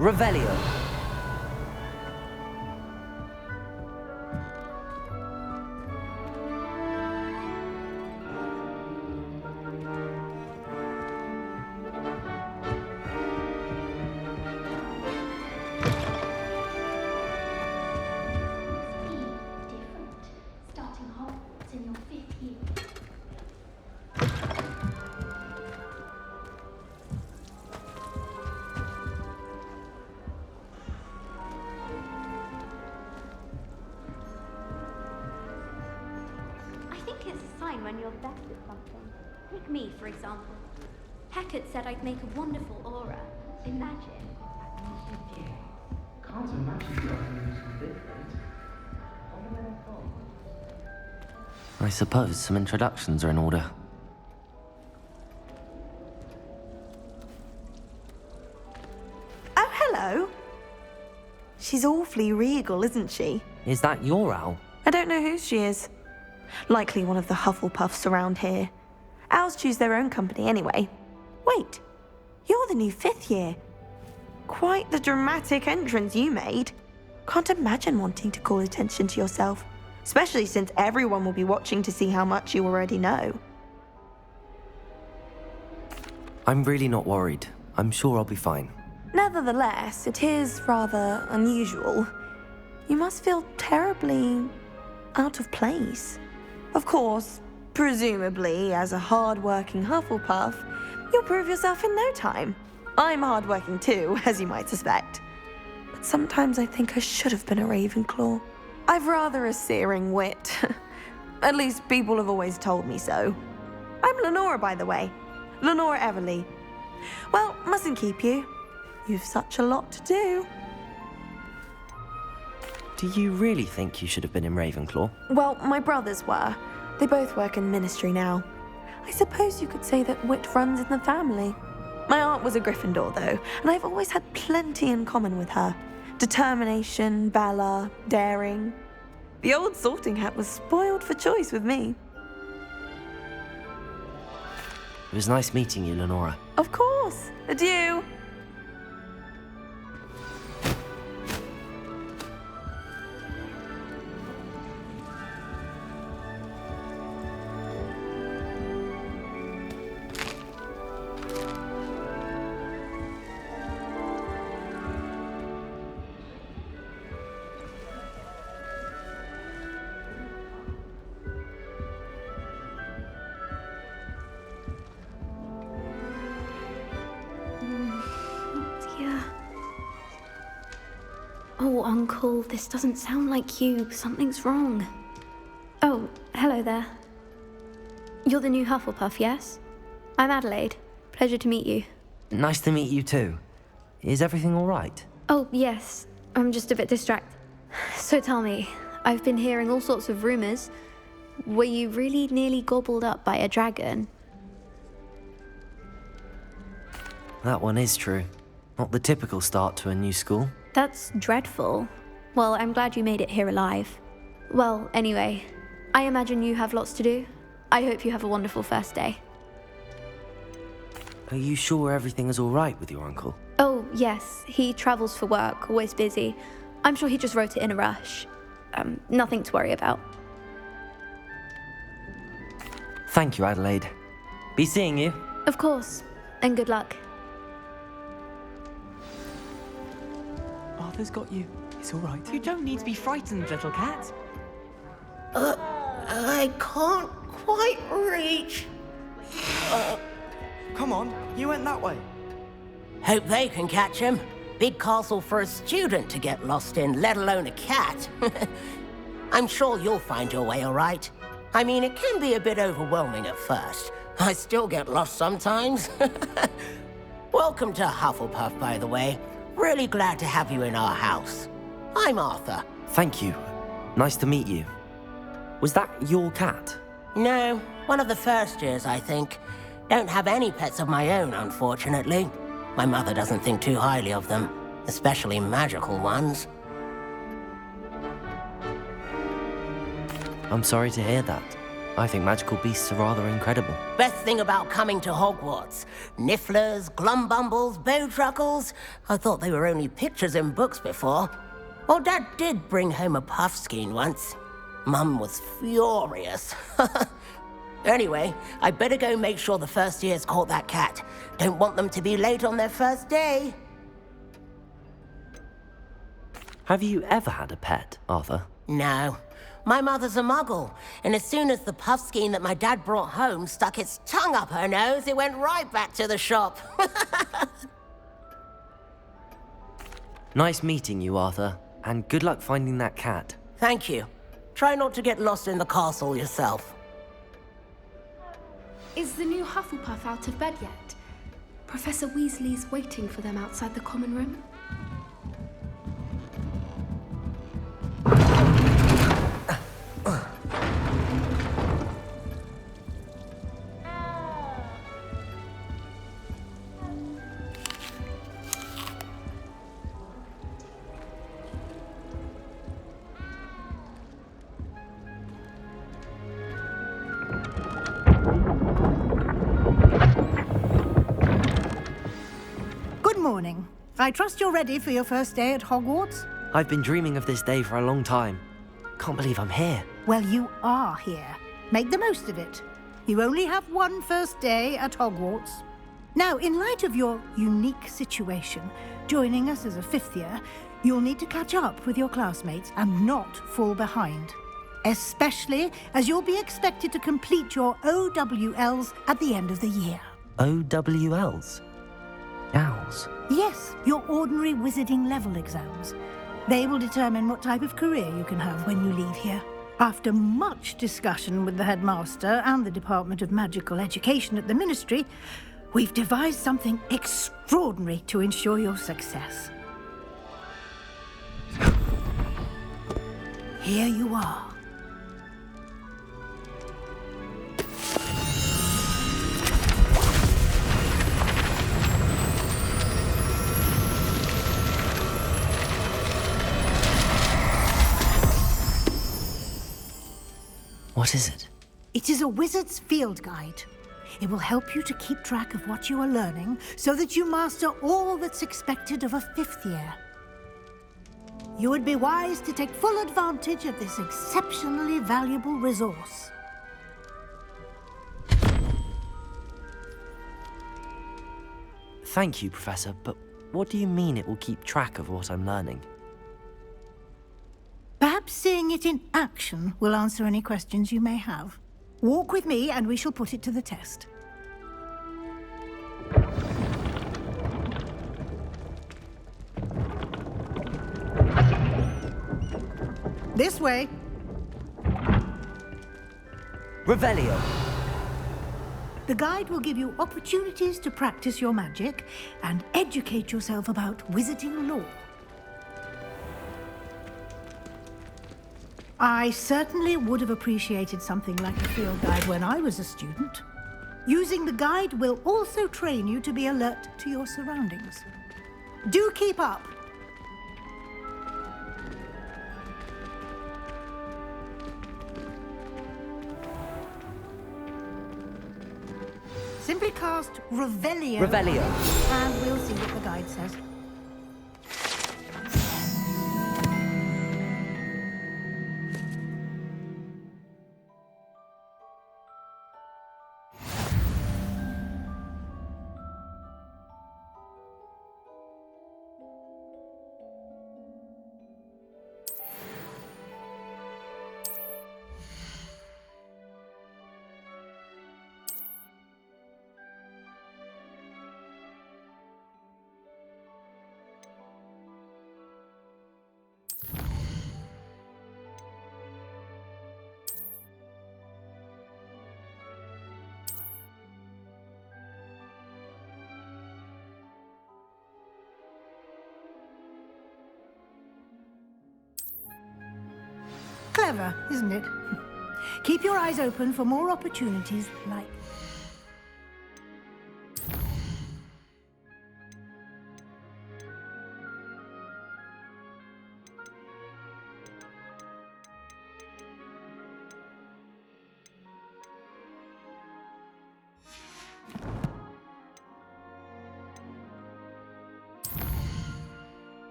Revelio. Starting Hogwarts in your 5th year. I think it's a sign when you're best at something. Take me, for example. Hecate said I'd make a wonderful aura. Imagine. Can't imagine something so different. I suppose some introductions are in order. Oh, hello. She's awfully regal, isn't she? Is that your owl? I don't know who she is. Likely one of the Hufflepuffs around here. Owls choose their own company anyway. Wait, you're the new 5th year. Quite the dramatic entrance you made. Can't imagine wanting to call attention to yourself, especially since everyone will be watching to see how much you already know. I'm really not worried. I'm sure I'll be fine. Nevertheless, it is rather unusual. You must feel terribly out of place. Of course, presumably, as a hard-working Hufflepuff, you'll prove yourself in no time. I'm hard-working too, as you might suspect. But sometimes I think I should have been a Ravenclaw. I've rather a searing wit. At least people have always told me so. I'm Lenora, by the way. Lenora Everly. Well, mustn't keep you. You've such a lot to do. Do you really think you should have been in Ravenclaw? Well, my brothers were. They both work in ministry now. I suppose you could say that wit runs in the family. My aunt was a Gryffindor, though, and I've always had plenty in common with her. Determination, valor, daring. The old sorting hat was spoiled for choice with me. It was nice meeting you, Lenora. Of course. Adieu. Oh, Uncle, this doesn't sound like you. Something's wrong. Oh, hello there. You're the new Hufflepuff, yes? I'm Adelaide. Pleasure to meet you. Nice to meet you too. Is everything all right? Oh, yes. I'm just a bit distracted. So tell me, I've been hearing all sorts of rumors. Were you really nearly gobbled up by a dragon? That one is true. Not the typical start to a new school. That's dreadful. Well, I'm glad you made it here alive. Well, anyway, I imagine you have lots to do. I hope you have a wonderful first day. Are you sure everything is all right with your uncle? Oh, yes. He travels for work, always busy. I'm sure he just wrote it in a rush. Nothing to worry about. Thank you, Adelaide. Be seeing you. Of course. And good luck. Arthur's got you. It's all right. You don't need to be frightened, little cat. I can't quite reach. Come on, you went that way. Hope they can catch him. Big castle for a student to get lost in, let alone a cat. I'm sure you'll find your way all right. I mean, it can be a bit overwhelming at first. I still get lost sometimes. Welcome to Hufflepuff, by the way. Really glad to have you in our house. I'm Arthur. Thank you. Nice to meet you. Was that your cat? No, one of the first years, I think. Don't have any pets of my own, unfortunately. My mother doesn't think too highly of them, especially magical ones. I'm sorry to hear that. I think magical beasts are rather incredible. Best thing about coming to Hogwarts. Nifflers, glumbumbles, bowtruckles. I thought they were only pictures in books before. Well, Dad did bring home a puffskein once. Mum was furious. Anyway, I better go make sure the first years caught that cat. Don't want them to be late on their first day. Have you ever had a pet, Arthur? No. My mother's a muggle, and as soon as the puffskein that my dad brought home stuck its tongue up her nose, it went right back to the shop. Nice meeting you, Arthur, and good luck finding that cat. Thank you. Try not to get lost in the castle yourself. Is the new Hufflepuff out of bed yet? Professor Weasley's waiting for them outside the common room. Good morning. I trust you're ready for your first day at Hogwarts? I've been dreaming of this day for a long time. Can't believe I'm here. Well, you are here. Make the most of it. You only have one first day at Hogwarts. Now, in light of your unique situation, joining us as a fifth year, you'll need to catch up with your classmates and not fall behind. Especially as you'll be expected to complete your OWLs at the end of the year. OWLs? Owls? Yes, your ordinary wizarding level exams. They will determine what type of career you can have when you leave here. After much discussion with the headmaster and the Department of Magical Education at the Ministry, we've devised something extraordinary to ensure your success. Here you are. What is it? It is a wizard's field guide. It will help you to keep track of what you are learning so that you master all that's expected of a fifth year. You would be wise to take full advantage of this exceptionally valuable resource. Thank you, Professor, but what do you mean it will keep track of what I'm learning? Perhaps seeing it in action will answer any questions you may have. Walk with me and we shall put it to the test. This way. Revelio! The guide will give you opportunities to practice your magic and educate yourself about wizarding lore. I certainly would have appreciated something like a field guide when I was a student. Using the guide will also train you to be alert to your surroundings. Do keep up! Simply cast Revelio. Revelio. And we'll see what the guide says. Clever, isn't it? Keep your eyes open for more opportunities like...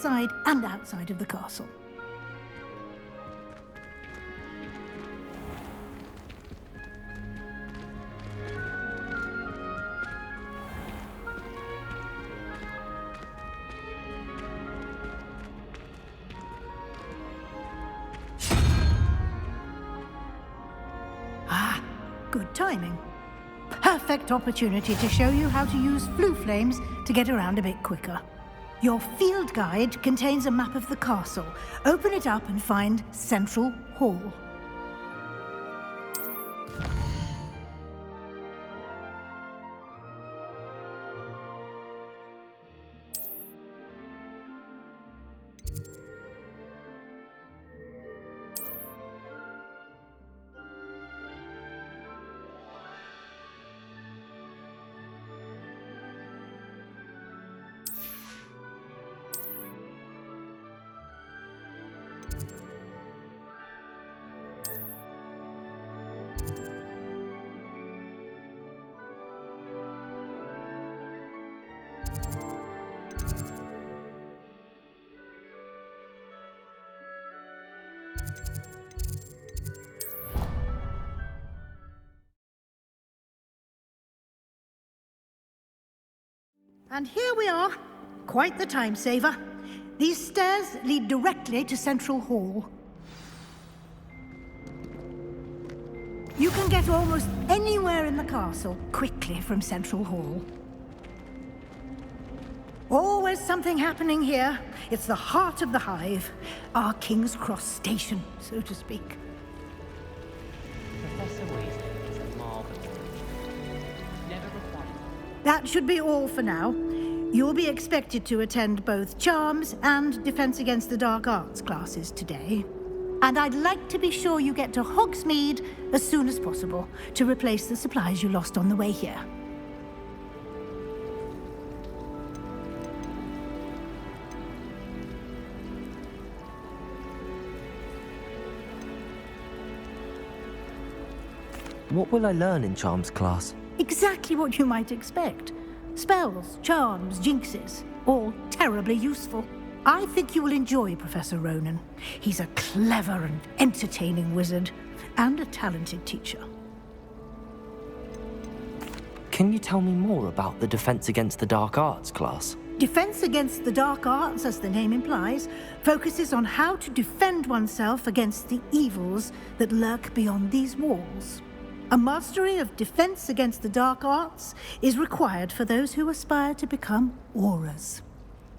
inside and outside of the castle. Ah, good timing. Perfect opportunity to show you how to use flue flames to get around a bit quicker. Your field guide contains a map of the castle. Open it up and find Central Hall. And here we are. Quite the time saver. These stairs lead directly to Central Hall. You can get almost anywhere in the castle quickly from Central Hall. Always something happening here. It's the heart of the hive. Our King's Cross station, so to speak. Professor Weasley is a marvel. Never required. That should be all for now. You'll be expected to attend both Charms and Defense Against the Dark Arts classes today. And I'd like to be sure you get to Hogsmeade as soon as possible to replace the supplies you lost on the way here. What will I learn in Charms class? Exactly what you might expect. Spells, charms, jinxes, all terribly useful. I think you will enjoy Professor Ronan. He's a clever and entertaining wizard, and a talented teacher. Can you tell me more about the Defense Against the Dark Arts class? Defense Against the Dark Arts, as the name implies, focuses on how to defend oneself against the evils that lurk beyond these walls. A mastery of Defense Against the Dark Arts is required for those who aspire to become Aurors.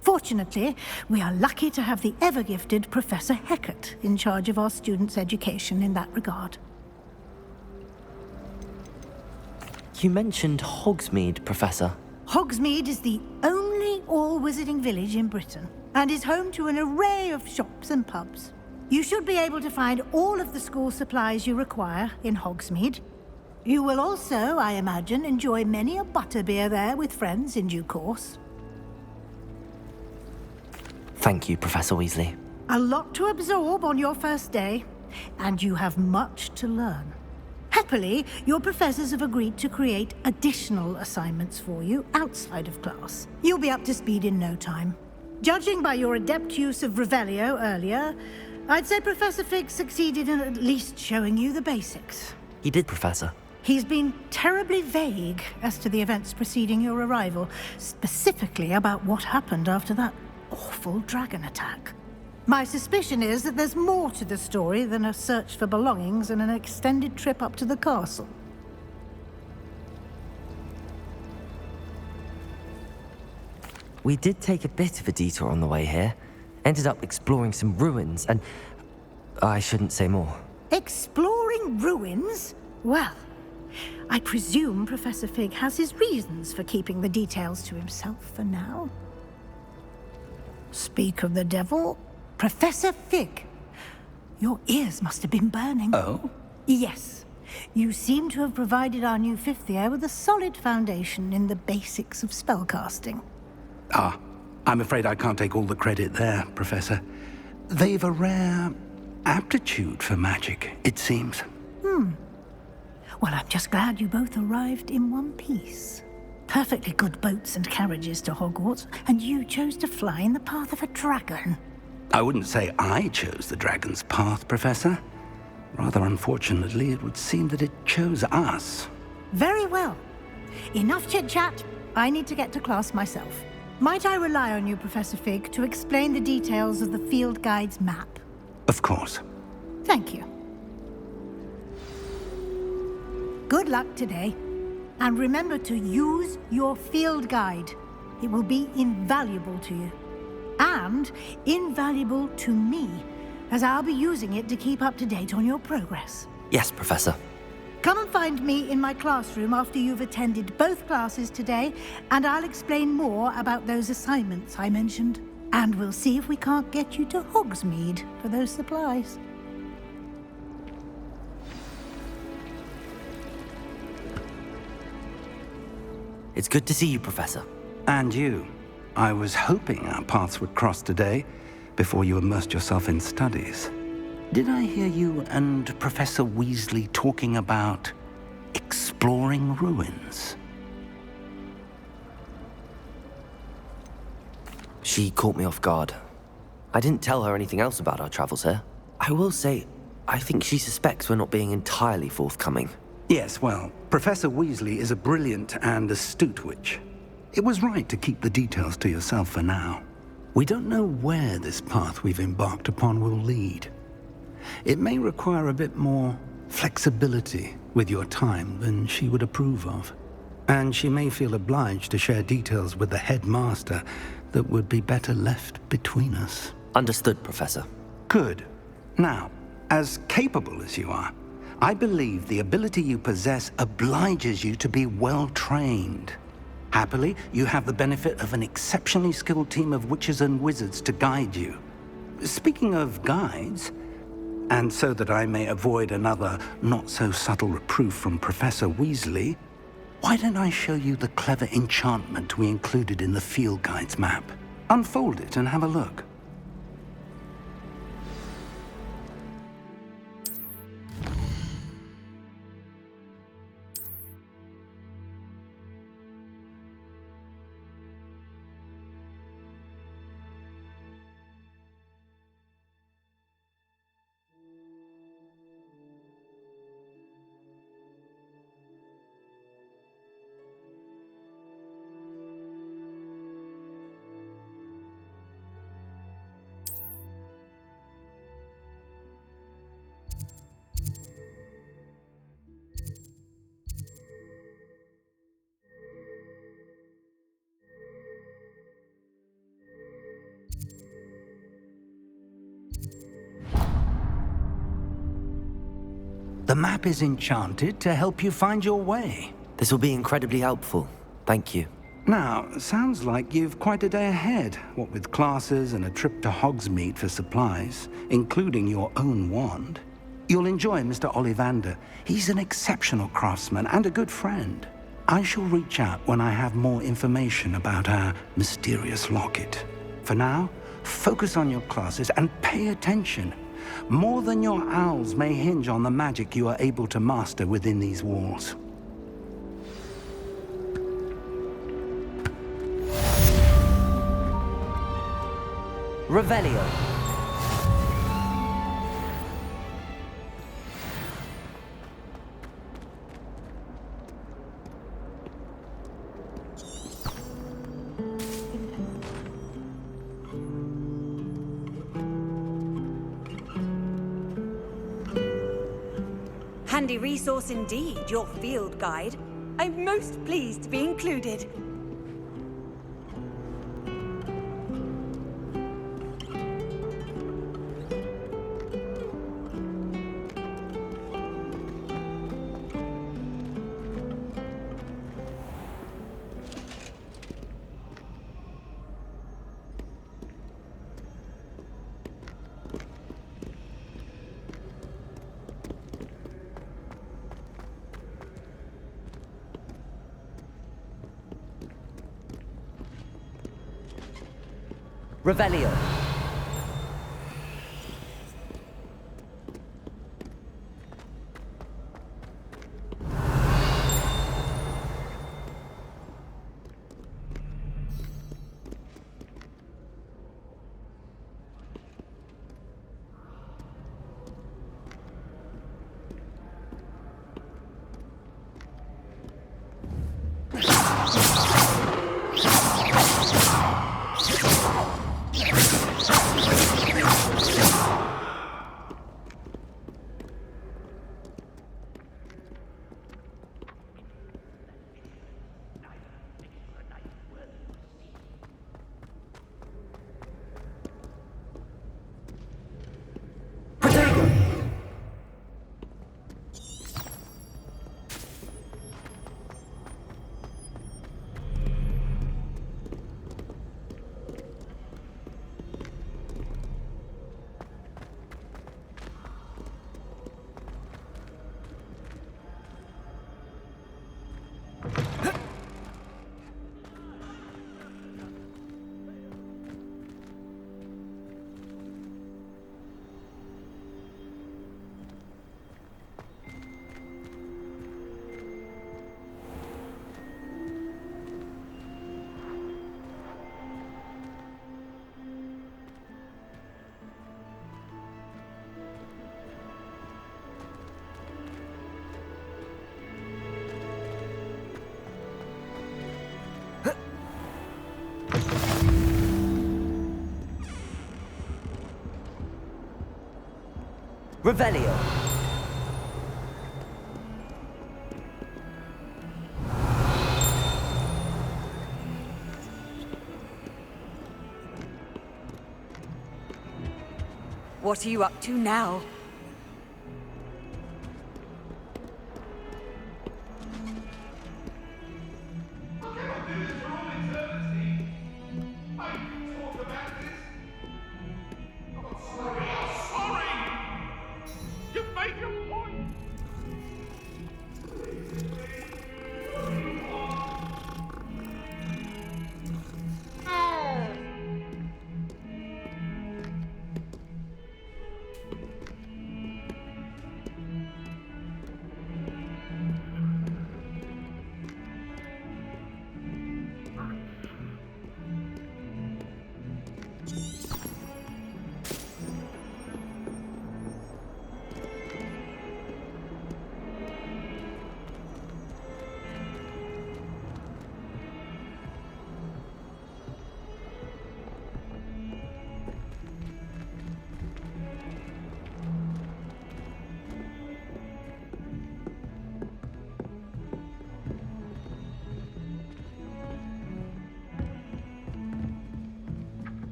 Fortunately, we are lucky to have the ever-gifted Professor Hecat in charge of our students' education in that regard. You mentioned Hogsmeade, Professor. Hogsmeade is the only all-wizarding village in Britain, and is home to an array of shops and pubs. You should be able to find all of the school supplies you require in Hogsmeade. You will also, I imagine, enjoy many a butterbeer there with friends in due course. Thank you, Professor Weasley. A lot to absorb on your first day, and you have much to learn. Happily, your professors have agreed to create additional assignments for you outside of class. You'll be up to speed in no time. Judging by your adept use of Revelio earlier, I'd say Professor Fig succeeded in at least showing you the basics. He did, Professor. He's been terribly vague as to the events preceding your arrival, specifically about what happened after that awful dragon attack. My suspicion is that there's more to the story than a search for belongings and an extended trip up to the castle. We did take a bit of a detour on the way here. Ended up exploring some ruins and... I shouldn't say more. Exploring ruins? Well, I presume Professor Fig has his reasons for keeping the details to himself for now. Speak of the devil, Professor Fig. Your ears must have been burning. Oh? Yes. You seem to have provided our new fifth year with a solid foundation in the basics of spellcasting. Ah, I'm afraid I can't take all the credit there, Professor. They've a rare aptitude for magic, it seems. Well, I'm just glad you both arrived in one piece. perfectly good boats and carriages to Hogwarts, and you chose to fly in the path of a dragon. I wouldn't say I chose the dragon's path, Professor. Rather unfortunately, it would seem that it chose us. Very well. Enough chit-chat. I need to get to class myself. Might I rely on you, Professor Fig, to explain the details of the field guide's map? Of course. Thank you. Good luck today. And remember to use your field guide. It will be invaluable to you. And invaluable to me, as I'll be using it to keep up to date on your progress. Yes, Professor. Come and find me in my classroom after you've attended both classes today, and I'll explain more about those assignments I mentioned. And we'll see if we can't get you to Hogsmeade for those supplies. It's good to see you, Professor. And you. I was hoping our paths would cross today, before you immersed yourself in studies. Did I hear you and Professor Weasley talking about exploring ruins? She caught me off guard. I didn't tell her anything else about our travels here. I will say, I think she suspects we're not being entirely forthcoming. Yes, well, Professor Weasley is a brilliant and astute witch. It was right to keep the details to yourself for now. We don't know where this path we've embarked upon will lead. It may require a bit more flexibility with your time than she would approve of. And she may feel obliged to share details with the headmaster that would be better left between us. Understood, Professor. Good. Now, as capable as you are, I believe the ability you possess obliges you to be well trained. Happily, you have the benefit of an exceptionally skilled team of witches and wizards to guide you. Speaking of guides, and so that I may avoid another not-so-subtle reproof from Professor Weasley, why don't I show you the clever enchantment we included in the field guide's map? Unfold it and have a look. The map is enchanted to help you find your way. This will be incredibly helpful. Thank you. Now, sounds like you've quite a day ahead, what with classes and a trip to Hogsmeade for supplies, including your own wand. You'll enjoy Mr. Ollivander. He's an exceptional craftsman and a good friend. I shall reach out when I have more information about our mysterious locket. For now, focus on your classes and pay attention. More than your owls may hinge on the magic you are able to master within these walls. Revelio. Handy resource indeed, your field guide. I'm most pleased to be included. Revelio. Revelio. What are you up to now?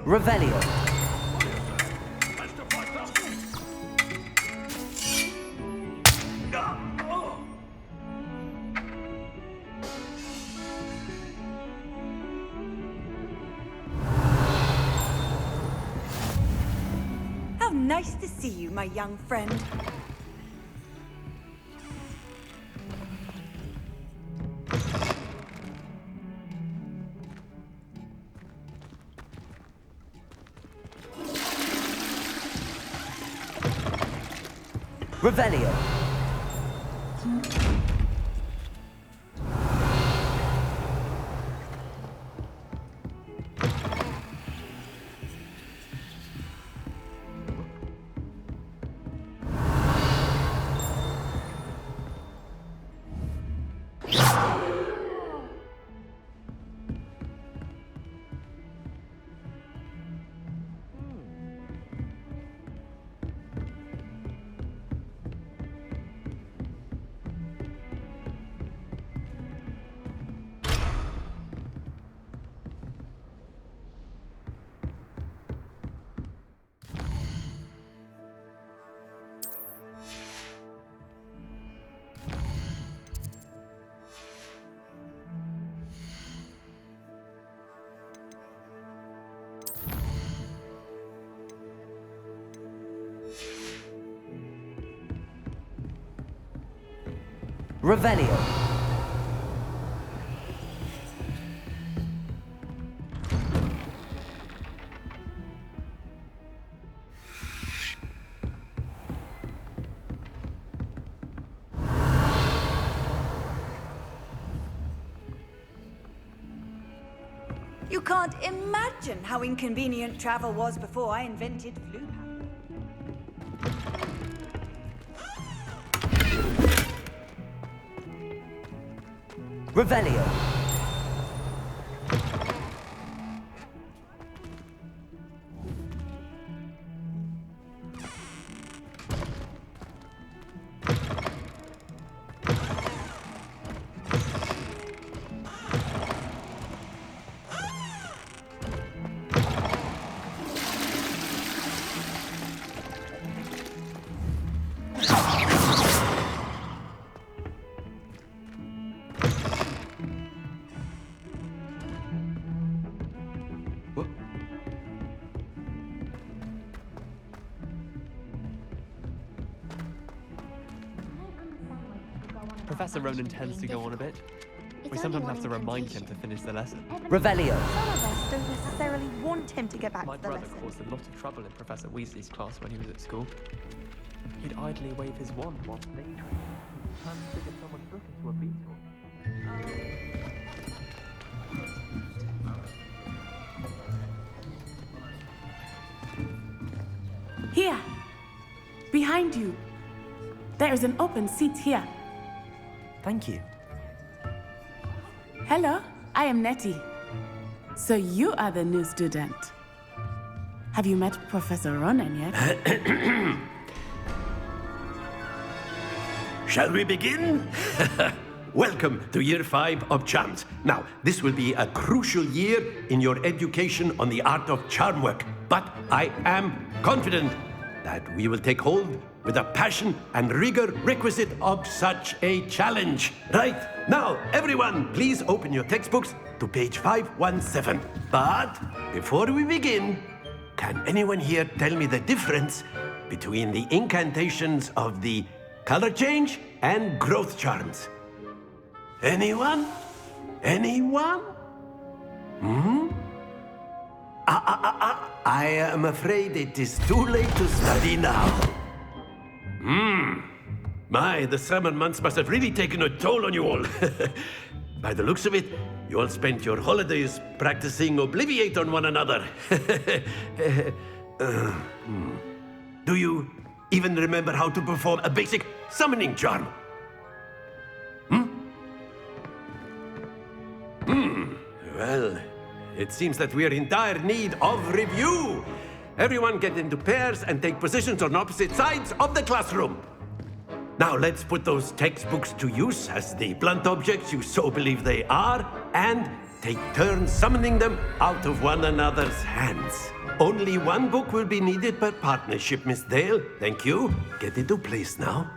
Revelio. How nice to see you, my young friend. Revelio. Revelio. You can't imagine how inconvenient travel was before I invented flu. Revelio. Professor Ronan tends to go on a bit. We sometimes have to remind him to finish the lesson. Revelio. Some of us don't necessarily want him to get back My to the brother lesson. caused a lot of trouble in Professor Weasley's class when he was at school. He'd idly wave his wand whilst lecturing, transfigured someone's book into a beetle. Here, behind you. There is an open seat here. Thank you. Hello, I am Nettie. So you are the new student. Have you met Professor Ronan yet? Shall we begin? Welcome to Year 5 of Charms. Now, this will be a crucial year in your education on the art of charm work, but I am confident that we will take hold with the passion and rigor requisite of such a challenge. Right, now, everyone, please open your textbooks to page 517. But before we begin, can anyone here tell me the difference between the incantations of the color change and growth charms? Anyone? Anyone? I am afraid it is too late to study now. My, the summer months must have really taken a toll on you all. By the looks of it, you all spent your holidays practicing Obliviate on one another. Do you even remember how to perform a basic summoning charm? Well, it seems that we are in dire need of review. Everyone get into pairs and take positions on opposite sides of the classroom. Now let's put those textbooks to use as the blunt objects you so believe they are, and take turns summoning them out of one another's hands. Only one book will be needed per partnership, Miss Dale. Thank you. Get into place now.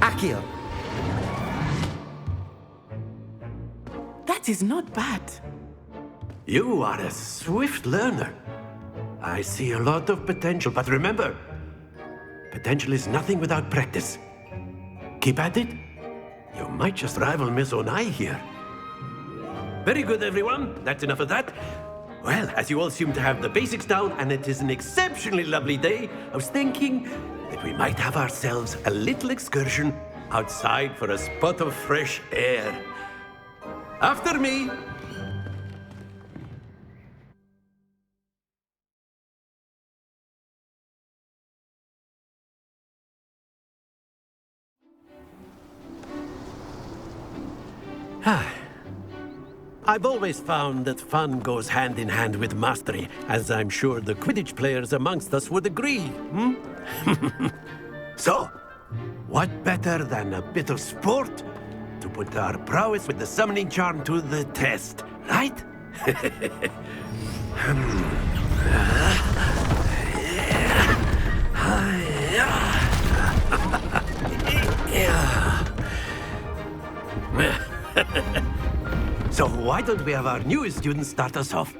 Accio. That is not bad. You are a swift learner. I see a lot of potential, but remember, potential is nothing without practice. Keep at it. You might just rival Miss Onai here. Very good, everyone. That's enough of that. Well, as you all seem to have the basics down, and it is an exceptionally lovely day, I was thinking that we might have ourselves a little excursion outside for a spot of fresh air. After me. I've always found that fun goes hand in hand with mastery, as I'm sure the Quidditch players amongst us would agree. So, what better than a bit of sport to put our prowess with the summoning charm to the test, right? So why don't we have our newest student start us off?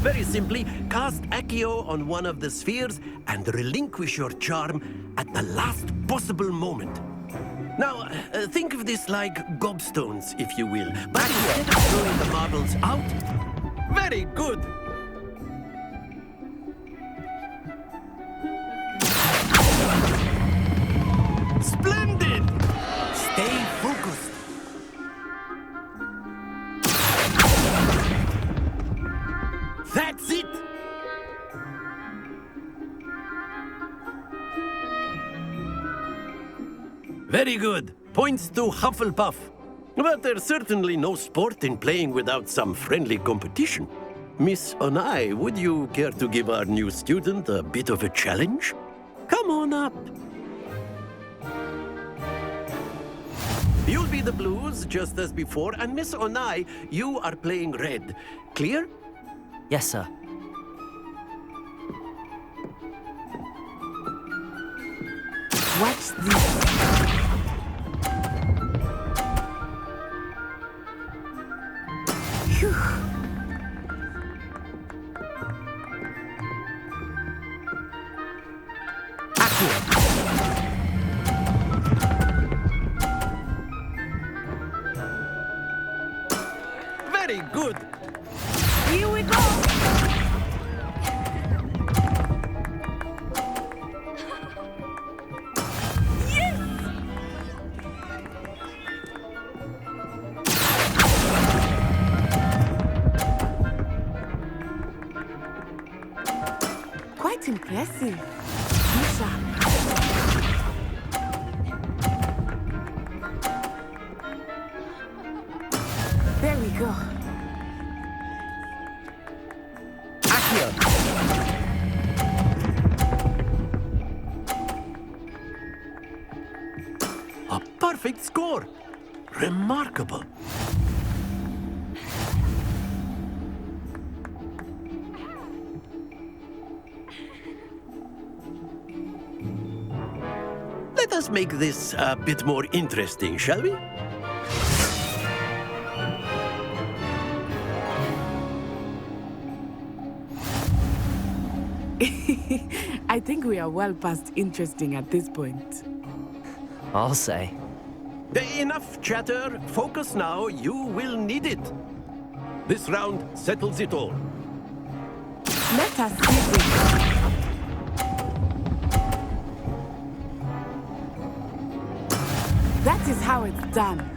Very simply, cast Accio on one of the spheres and relinquish your charm at the last possible moment. Now, think of this like gobstones, if you will. But instead of throwing the marbles out, very good. Splendid! Stay focused. That's it! Very good. Points to Hufflepuff. But there's certainly no sport in playing without some friendly competition. Miss Onai, would you care to give our new student a bit of a challenge? Come on up. You'll be the blues, just as before, and Miss Onai, you are playing red. Clear? Yes, sir. Watch this. Phew. Very good. Here we go. Quite impressive. Lisa. There we go. A perfect score. Remarkable. Let us make this a bit more interesting, shall we? I think we are well past interesting at this point. I'll say. Enough chatter. Focus now. You will need it. This round settles it all. Let us see this. That is how it's done.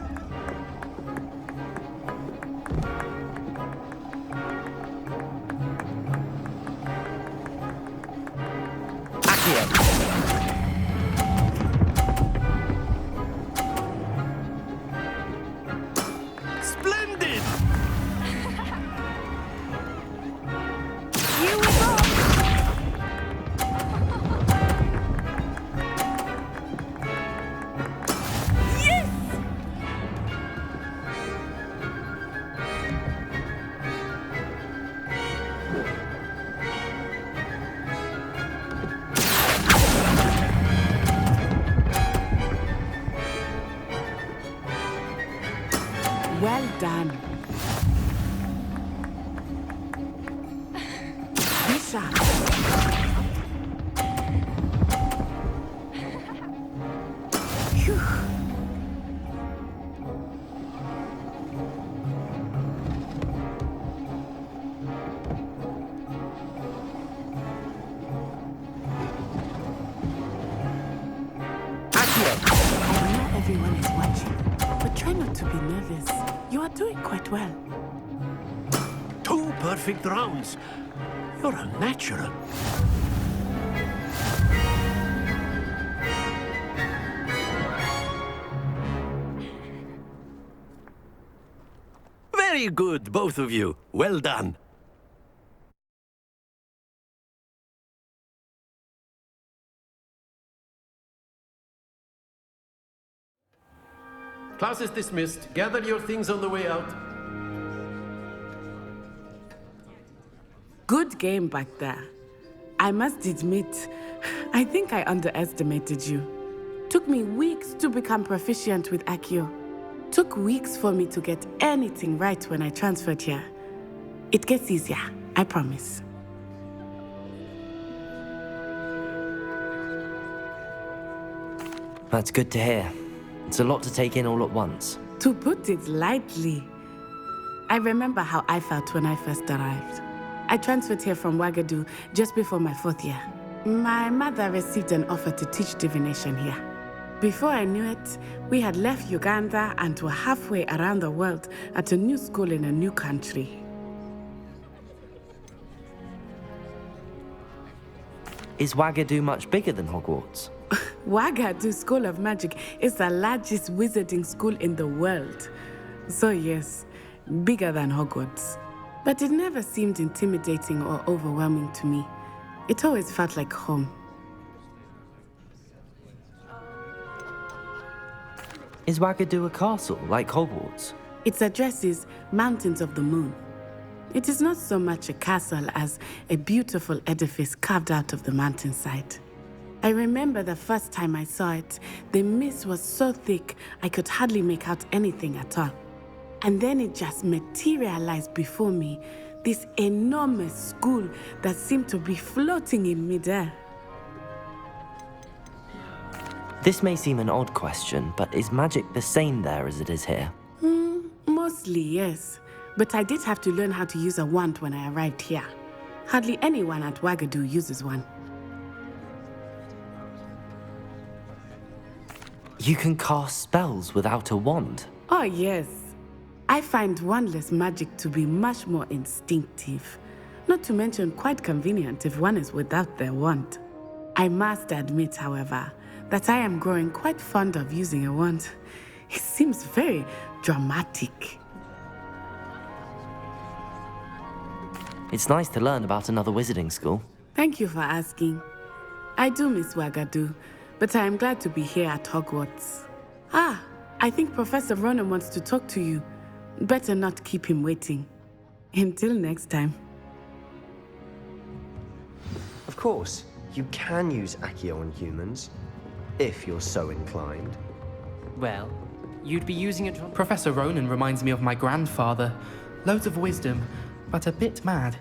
Splendid! Here we go. Yes! Well done. Lisa. Phew. I know everyone is watching, but try not to be nervous. You are doing quite well. 2 perfect rounds. You're a natural. Very good, both of you. Well done. Class is dismissed. Gather your things on the way out. Good game back there. I must admit, I think I underestimated you. Took me weeks to become proficient with Accio. Took weeks for me to get anything right when I transferred here. It gets easier, I promise. That's good to hear. It's a lot to take in all at once. To put it lightly, I remember how I felt when I first arrived. I transferred here from Ouagadougou just before my 4th year. My mother received an offer to teach divination here. Before I knew it, we had left Uganda and were halfway around the world at a new school in a new country. Is Ouagadougou much bigger than Hogwarts? Ouagadougou School of Magic is the largest wizarding school in the world. So yes, bigger than Hogwarts. But it never seemed intimidating or overwhelming to me. It always felt like home. Is Wagadu a castle, like Hogwarts? Its address is Mountains of the Moon. It is not so much a castle as a beautiful edifice carved out of the mountainside. I remember the first time I saw it, the mist was so thick I could hardly make out anything at all. And then it just materialized before me, this enormous school that seemed to be floating in midair. This may seem an odd question, but is magic the same there as it is here? Mostly, yes. But I did have to learn how to use a wand when I arrived here. Hardly anyone at Wagadu uses one. You can cast spells without a wand? Oh, yes. I find wandless magic to be much more instinctive. Not to mention quite convenient if one is without their wand. I must admit, however, that I am growing quite fond of using a wand. It seems very dramatic. It's nice to learn about another wizarding school. Thank you for asking. I do miss Wagadu, but I am glad to be here at Hogwarts. Ah, I think Professor Ronan wants to talk to you. Better not keep him waiting. Until next time. Of course, you can use Accio on humans, if you're so inclined. Well, you'd be using it on... Professor Ronan reminds me of my grandfather. Loads of wisdom, but a bit mad.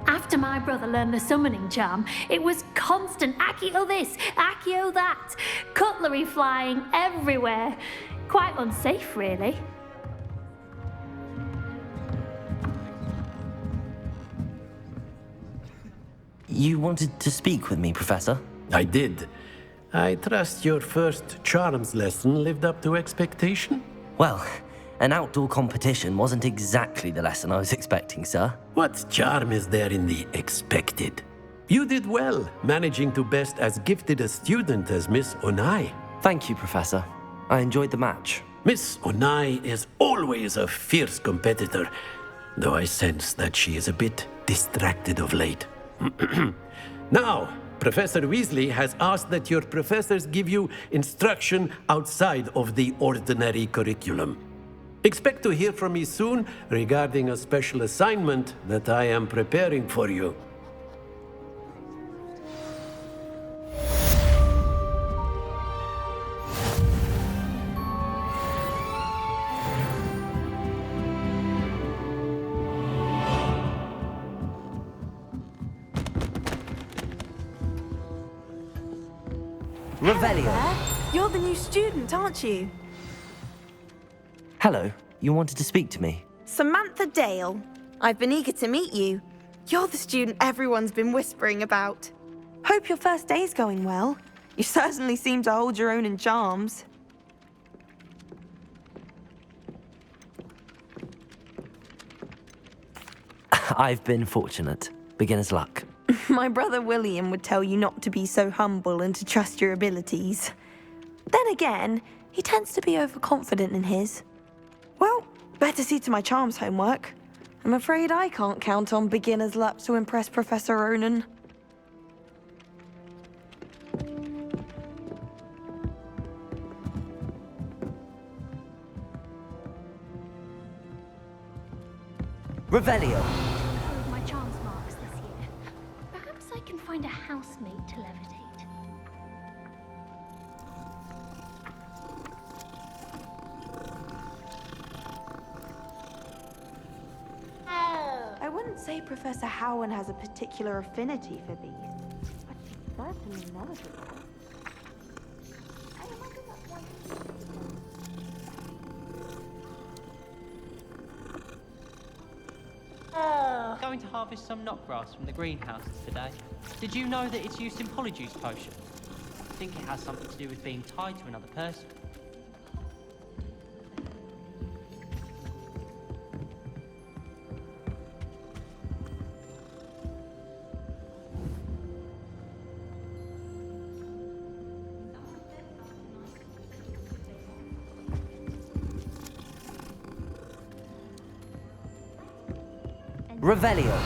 After my brother learned the summoning charm, it was constant Accio this, Accio that, cutlery flying everywhere. Quite unsafe, really. You wanted to speak with me, Professor? I did. I trust your first charms lesson lived up to expectation? Well, an outdoor competition wasn't exactly the lesson I was expecting, sir. What charm is there in the expected? You did well, managing to best as gifted a student as Miss Onai. Thank you, Professor. I enjoyed the match. Miss Onai is always a fierce competitor, though I sense that she is a bit distracted of late. Now, Professor Weasley has asked that your professors give you instruction outside of the ordinary curriculum. Expect to hear from me soon regarding a special assignment that I am preparing for you. Revelio. You're the new student, aren't you? Hello. You wanted to speak to me? Samantha Dale. I've been eager to meet you. You're the student everyone's been whispering about. Hope your first day's going well. You certainly seem to hold your own in charms. I've been fortunate. Beginner's luck. My brother William would tell you not to be so humble and to trust your abilities. Then again, he tends to be overconfident in his. Well, better see to my charms homework. I'm afraid I can't count on beginner's luck to impress Professor Ronan. Revelio. My charms marks this year. Perhaps I can find a housemate to levitate. I wouldn't say Professor Howard has a particular affinity for these, but she's certainly knowledgeable. Going to harvest some knotgrass from the greenhouses today. Did you know that it's used in polyjuice potions? I think it has something to do with being tied to another person. Revelio.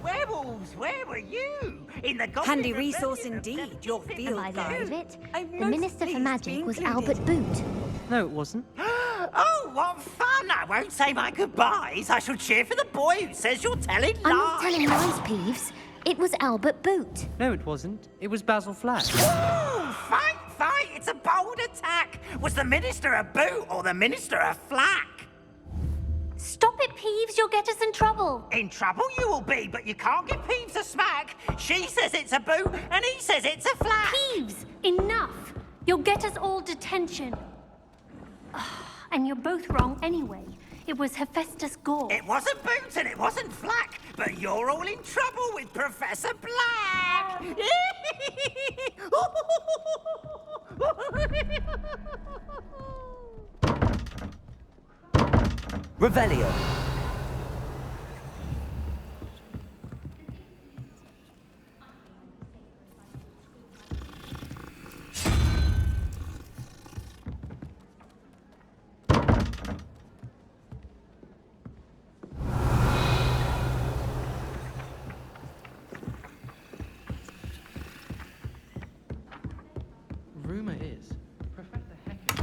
Werewolves, where were you? in the Goblin Handy Rebellion resource of indeed, your By field the end guide. of it, I'm the most Minister for pleased to Magic be was included. Albert Boot. No, it wasn't. Oh, what fun! I won't say my goodbyes. I shall cheer for the boy who says you're telling lies. I'm not telling lies, Peeves. It was Albert Boot. No, it wasn't. It was Basil Flack. Ooh, fight! It's a bold attack. Was the Minister a boot or the Minister a flack? Stop it, Peeves. You'll get us in trouble. In trouble you will be, but you can't give Peeves a smack. She says it's a boot and he says it's a flack. Peeves, enough. You'll get us all detention. And you're both wrong anyway. It was Hephaestus Gore. It wasn't boot and it wasn't flack, but you're all in trouble with Professor Black. Revelio. Rumor is, Professor Hecker.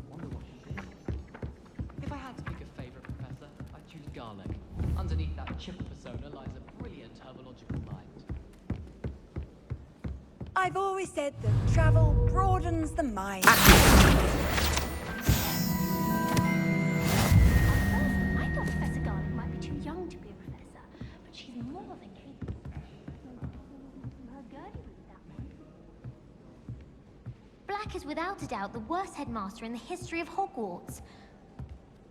Wonder what she did. If I had to pick a favorite professor, I'd choose Garlic. Underneath that chipper persona lies a brilliant herbological mind. I've always said that travel broadens the mind. I thought Professor Garlic might be too young to be a professor, but she's more than capable. Her Gertie read that one. Black is without a doubt the worst headmaster in the history of Hogwarts.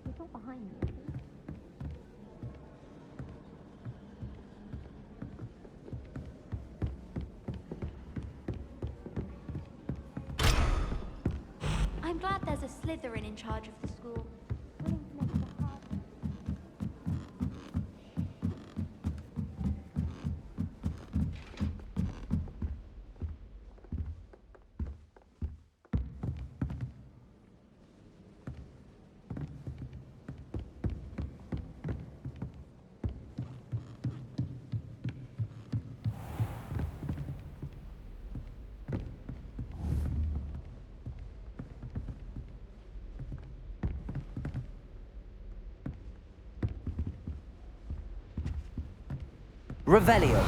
He's not behind me, is he? I'm glad there's a Slytherin in charge of the school. Willing to make it hard. Revelio.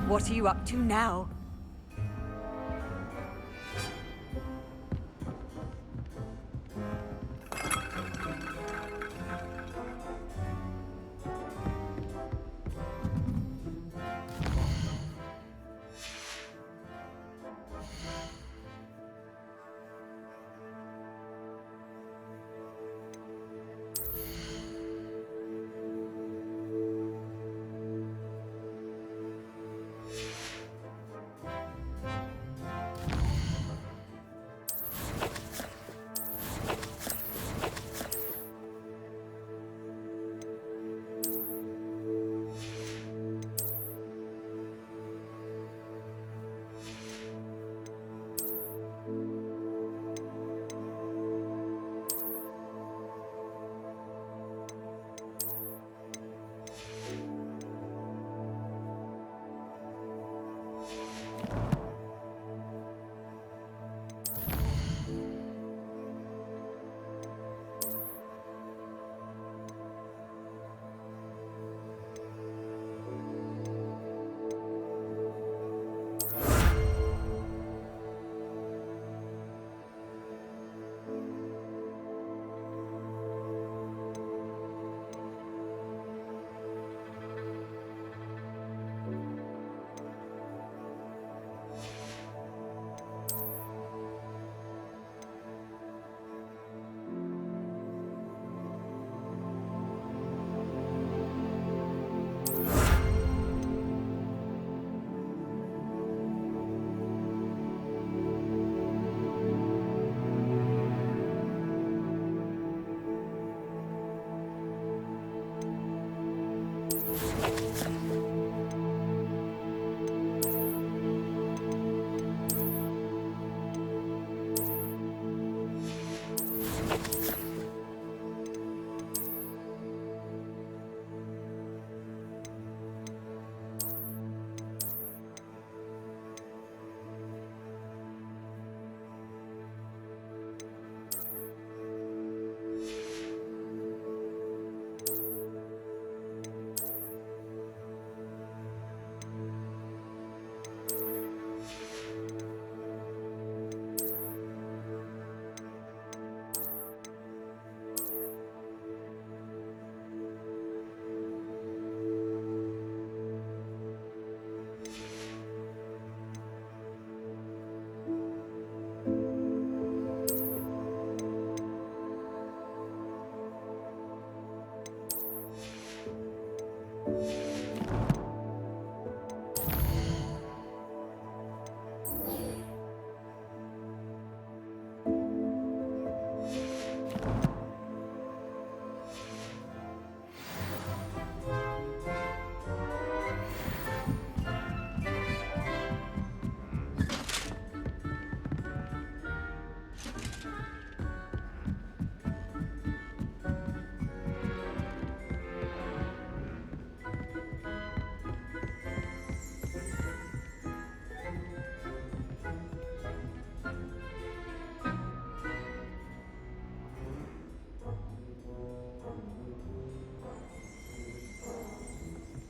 What are you up to now?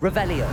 Revelio.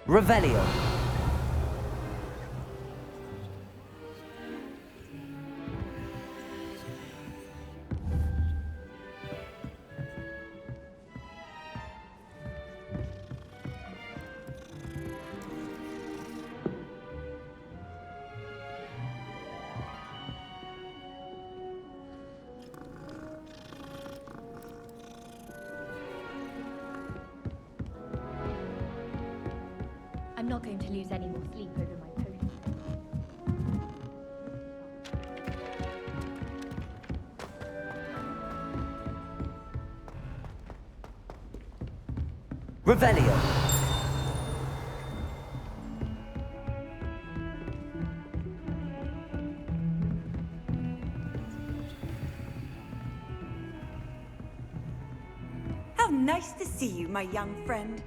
Revelio. I'm not going to lose any more sleep over my potion. Revelio. How nice to see you, my young friend.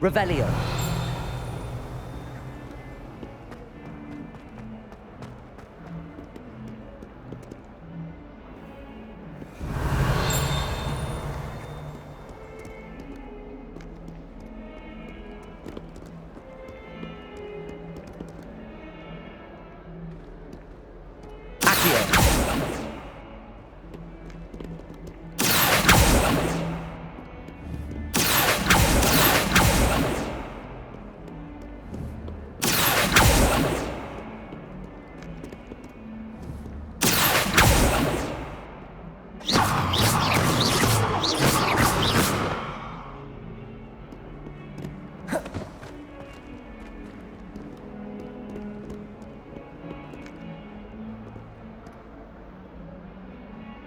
Revelio.